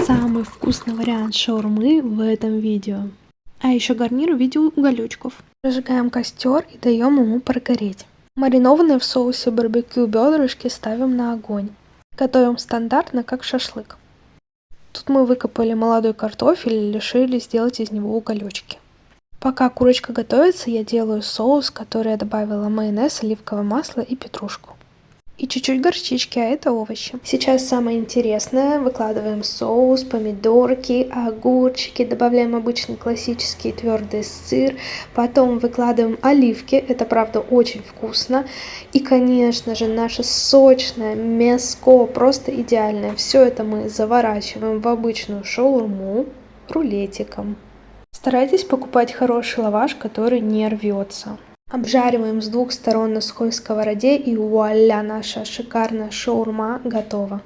самый вкусный вариант шаурмы в этом видео. А еще гарнир в виде уголечков. Разжигаем костер и даем ему прогореть. Маринованные в соусе барбекю бедрышки ставим на огонь. Готовим стандартно, как шашлык. Тут мы выкопали молодой картофель и решили сделать из него уголечки. Пока курочка готовится, я делаю соус, который я добавила майонез, оливковое масло и петрушку. И чуть-чуть горчички, а это овощи. Сейчас самое интересное. Выкладываем соус, помидорки, огурчики, добавляем обычный классический твердый сыр, потом выкладываем оливки, это правда очень вкусно. И, конечно же, наше сочное мяско, просто идеальное. Все это мы заворачиваем в обычную шаурму рулетиком. Старайтесь покупать хороший лаваш, который не рвется. Обжариваем с двух сторон на сухой сковороде, и вуаля, наша шикарная шаурма готова.